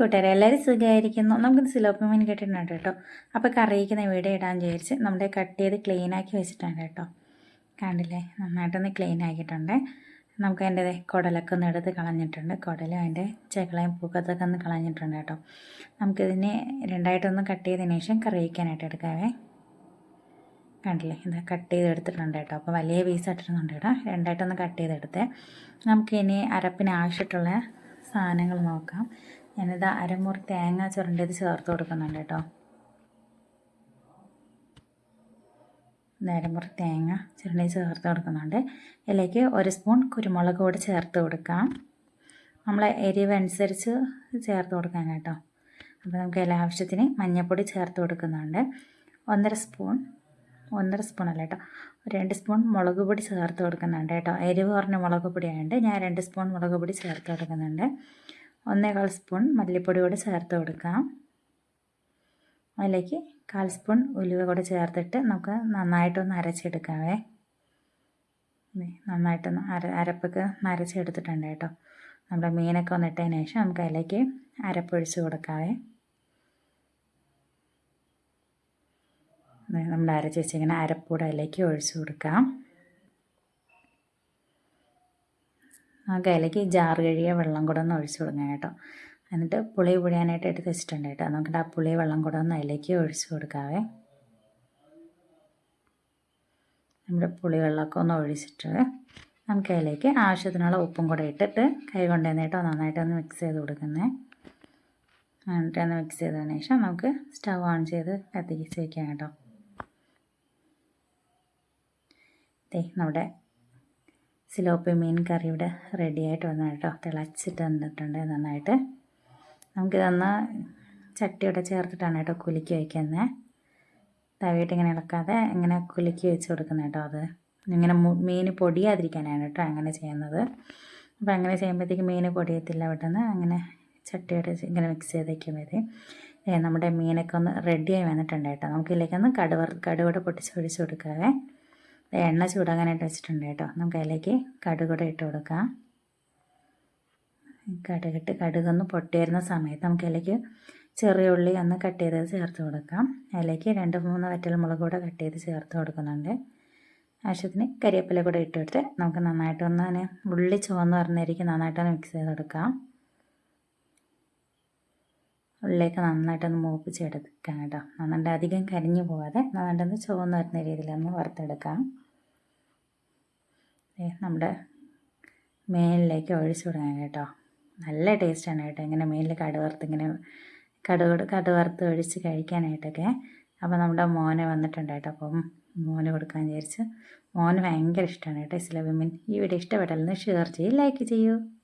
കൂട്ടുകാരെ എല്ലാവരും സുഖമായിരിക്കുന്നു. നമുക്കിത് സിലോപ്പി മീൻ കിട്ടിയിട്ടുണ്ട് കേട്ടോ. അപ്പോൾ കറിയിക്കുന്ന വീഡിയോ ഇടാൻ വിചാരിച്ച് നമ്മുടെ കട്ട് ചെയ്ത് ക്ലീനാക്കി വെച്ചിട്ടുണ്ട് കേട്ടോ. കണ്ടില്ലേ, നന്നായിട്ടൊന്ന് ക്ലീൻ ആക്കിയിട്ടുണ്ട്. നമുക്ക് അതിൻ്റെ കുടലൊക്കെ ഒന്ന് എടുത്ത് കളഞ്ഞിട്ടുണ്ട്. കുടലും അതിൻ്റെ ചെകളയും പൂക്കത്തൊക്കെ ഒന്ന് കളഞ്ഞിട്ടുണ്ട് കേട്ടോ. നമുക്കിതിനെ രണ്ടായിട്ടൊന്ന് കട്ട് ചെയ്തതിന് ശേഷം കറി വയ്ക്കാനായിട്ട് എടുക്കാവേ. കണ്ടില്ലേ, ഇത് കട്ട് ചെയ്തെടുത്തിട്ടുണ്ട് കേട്ടോ. അപ്പോൾ വലിയ പീസ് ഇട്ടിരുന്നുണ്ട് കേട്ടോ. രണ്ടായിട്ടൊന്ന് കട്ട് ചെയ്തെടുത്ത് നമുക്കിനി അരപ്പിന് ആവശ്യമായിട്ടുള്ള സാധനങ്ങൾ നോക്കാം. ഞാനിത് അരമുറി തേങ്ങ ചുരണ്ടിയത് ചേർത്ത് കൊടുക്കുന്നുണ്ട് കേട്ടോ. അരമുറി തേങ്ങ ചുരണ്ടി ചേർത്ത് കൊടുക്കുന്നുണ്ട്. ഇതിലേക്ക് 1 സ്പൂൺ കുരുമുളക് പൊടി ചേർത്ത് കൊടുക്കാം. നമ്മൾ എരിവ് അനുസരിച്ച് ചേർത്ത് കൊടുക്കാം കേട്ടോ. അപ്പോൾ നമുക്ക് എല്ലാ ആവശ്യത്തിന് മഞ്ഞൾപ്പൊടി ചേർത്ത് കൊടുക്കുന്നുണ്ട്. 1.5 സ്പൂൺ അല്ല കേട്ടോ, 2 സ്പൂൺ മുളക് പൊടി ചേർത്ത് കൊടുക്കുന്നുണ്ട് കേട്ടോ. എരിവ് കുറഞ്ഞ മുളക് പൊടിയായതുകൊണ്ട് ഞാൻ 2 സ്പൂൺ മുളക് പൊടി ചേർത്ത് കൊടുക്കുന്നുണ്ട്. 1.25 സ്പൂൺ മല്ലിപ്പൊടി കൂടി ചേർത്ത് കൊടുക്കാം. അതിലേക്ക് 1/4 സ്പൂൺ ഉലുവ കൂടി ചേർത്തിട്ട് നമുക്ക് നന്നായിട്ടൊന്ന് അരച്ചെടുക്കാവേ. നന്നായിട്ടൊന്ന് അരപ്പൊക്കെ അരച്ചെടുത്തിട്ടുണ്ട് കേട്ടോ. നമ്മുടെ മീനൊക്കെ ഒന്ന് ഇട്ടതിന് ശേഷം നമുക്ക് അതിലേക്ക് അരപ്പൊഴിച്ച് കൊടുക്കാവേ. നമ്മൾ അരച്ച് വെച്ചിങ്ങനെ അരപ്പൂടെ അതിലേക്ക് ഒഴിച്ച് കൊടുക്കാം. നമുക്ക് അതിലേക്ക് ജാറ് കഴുകിയ വെള്ളം കൂടെ ഒന്ന് ഒഴിച്ച് കൊടുക്കാം കേട്ടോ. എന്നിട്ട് പുളി പൊഴിയാനായിട്ട് എടുത്ത് വെച്ചിട്ടുണ്ട് കേട്ടോ. നമുക്ക് ആ പുളി വെള്ളം കൂടെ ഒന്ന് അതിലേക്ക് ഒഴിച്ച് കൊടുക്കാവേ. നമ്മുടെ പുളി വെള്ളമൊക്കെ ഒന്ന് ഒഴിച്ചിട്ട് നമുക്ക് അതിലേക്ക് ആവശ്യത്തിനുള്ള ഉപ്പും കൂടെ ഇട്ടിട്ട് കൈ കൊണ്ടുവന്ന് കേട്ടോ നന്നായിട്ടൊന്ന് മിക്സ് ചെയ്ത് കൊടുക്കുന്നത്. എന്നിട്ടൊന്ന് മിക്സ് ചെയ്തതിന് ശേഷം നമുക്ക് സ്റ്റവ് ഓൺ ചെയ്ത് കത്തിച്ച് വയ്ക്കാം കേട്ടോ. നമ്മുടെ സിലോപ്പി മീൻ കറി ഇവിടെ റെഡി ആയിട്ട് വന്നു കേട്ടോ. തിളച്ചിട്ട് വന്നിട്ടുണ്ട് നന്നായിട്ട്. നമുക്കിതൊന്ന് ചട്ടിയോടെ ചേർത്തിട്ടാണ് കേട്ടോ കുലുക്കി വയ്ക്കുന്നത്. തവിയിട്ട് ഇങ്ങനെ ഇളക്കാതെ ഇങ്ങനെ കുലുക്കി വെച്ച് കൊടുക്കുന്നത് കേട്ടോ. അത് ഇങ്ങനെ മീൻ പൊടിയാതിരിക്കാനാണ് കേട്ടോ അങ്ങനെ ചെയ്യുന്നത്. അപ്പോൾ അങ്ങനെ ചെയ്യുമ്പോഴത്തേക്ക് മീൻ പൊടിയത്തില്ല പെട്ടെന്ന്. അങ്ങനെ ചട്ടിയോടെ ഇങ്ങനെ മിക്സ് ചെയ്ത് വയ്ക്കുമ്പോഴത്തേക്ക് നമ്മുടെ മീനൊക്കെ ഒന്ന് റെഡിയായി വന്നിട്ടുണ്ട് കേട്ടോ. നമുക്കിതിലേക്കൊന്ന് കടുവോടെ പൊട്ടിച്ച് ഒഴിച്ച് കൊടുക്കാവേ. എണ്ണ ചൂടാകാനായിട്ട് വെച്ചിട്ടുണ്ട് കേട്ടോ. നമുക്ക് അതിലേക്ക് കടുകൂടെ ഇട്ട് കൊടുക്കാം. കടുകൊന്ന് പൊട്ടി വരുന്ന സമയത്ത് നമുക്ക് അതിലേക്ക് ചെറിയ ഉള്ളി ഒന്ന് കട്ട് ചെയ്തത് ചേർത്ത് കൊടുക്കാം. അതിലേക്ക് 2-3 വറ്റൽ മുളക് കൂടെ കട്ട് ചെയ്ത് ചേർത്ത് കൊടുക്കുന്നുണ്ട്. ആവശ്യത്തിന് കരിവേപ്പില കൂടെ ഇട്ട് കൊടുത്ത് നമുക്ക് നന്നായിട്ടൊന്ന് ഉള്ളി ചുവന്ന് പറഞ്ഞിരിക്കും നന്നായിട്ടൊന്ന് മിക്സ് ചെയ്ത് കൊടുക്കാം. ഉള്ളിലേക്ക് നന്നായിട്ടൊന്ന് മൂപ്പിച്ചെടുക്കാം കേട്ടോ. നന്നായിട്ട് അധികം കരിഞ്ഞു പോകാതെ നന്നായിട്ടൊന്ന് ചുവന്ന് വരുന്ന രീതിയിലൊന്ന് വറുത്തെടുക്കാം. നമ്മുടെ മീനിലേക്ക് ഒഴിച്ചു വിടാം കേട്ടോ. നല്ല ടേസ്റ്റാണ് കേട്ടോ ഇങ്ങനെ മീനിൽ കടുവറുത്ത് ഒഴിച്ച് കഴിക്കാനായിട്ടൊക്കെ. അപ്പോൾ നമ്മുടെ മോനെ വന്നിട്ടുണ്ട് കേട്ടോ. അപ്പം മോന് കൊടുക്കാൻ വിചാരിച്ച്. മോന് ഭയങ്കര ഇഷ്ടമാണ് കേട്ടോ സിലോപ്പി മീൻ. ഈ വീഡിയോ ഇഷ്ടപ്പെട്ടാലൊന്ന് ഷെയർ ചെയ്യൂ, ലൈക്ക് ചെയ്യൂ.